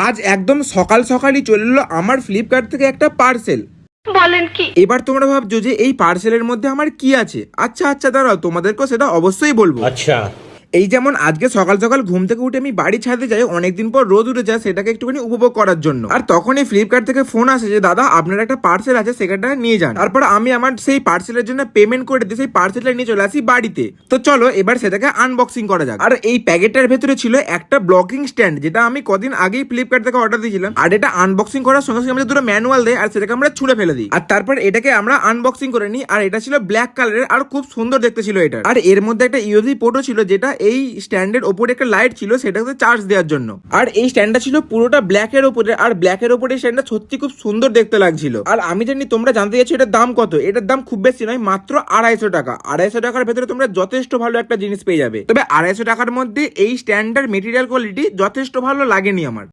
আজ একদম সকাল সকালই চলে এলো আমার ফ্লিপকার্ট থেকে একটা পার্সেল। বলেন কি? এবার তোমরা ভাবছো যে এই পার্সেলের মধ্যে আমার কি আছে। আচ্ছা দাঁড়াও, তোমাদেরকেও সেটা অবশ্যই বলবো। আচ্ছা, এই যেমন আজকে সকাল সকাল ঘুম থেকে উঠে আমি বাড়ি ছাড়তে যাই, অনেকদিন পর রোদ উঠে যায়, সেটাকে একটুখানি উপভোগ করার জন্য। আর তখনই ফ্লিপকার্ট থেকে ফোন আসে যে দাদা আপনার একটা পার্সেল আছে, সেটা নিয়ে যান। তারপর আমি আমার সেই পার্সেলের জন্য পেমেন্ট করে দিয়ে সেই পার্সেলটা নিয়ে চলে আসি বাড়িতে। তো চলো এবার সেটাকে আনবক্সিং করা যাক। আর এই প্যাকেটটার ভেতরে ছিল একটা ব্লকিং স্ট্যান্ড, যেটা আমি কদিন আগেই ফ্লিপকার্ট থেকে অর্ডার দিয়েছিলাম। আর এটা আনবক্সিং করার সঙ্গে সঙ্গে আমাদের দুটো ম্যানুয়াল দেয়, আর সেটাকে আমরা ছুঁড়ে ফেলে দিই। আর তারপর এটাকে আমরা আনবক্সিং করে নিই। আর এটা ছিল ব্ল্যাক কালারের, আর খুব সুন্দর দেখতে ছিল এটা। আর এর মধ্যে একটা ইউএসবি পোর্টও ছিল, যেটা এই স্ট্যান্ডের ওপরে একটা লাইট ছিল, সেটাকে চার্জ দেওয়ার জন্য। আর এই স্ট্যান্ডটা ছিল পুরোটা ব্ল্যাক এর উপরে, আর ব্ল্যাক এর উপরে স্ট্যান্ডটা সত্যি খুব সুন্দর দেখতে লাগছিল। আর আমি জানি তোমরা জানতে চাইছো এটার দাম কত। এটার দাম খুব বেশি নয়, মাত্র 250 টাকা। 250 টাকার ভেতরে তোমরা যথেষ্ট ভালো একটা জিনিস পেয়ে যাবে। তবে 250 টাকার মধ্যে এই স্ট্যান্ডার মেটেরিয়াল কোয়ালিটি যথেষ্ট ভালো লাগেনি আমার।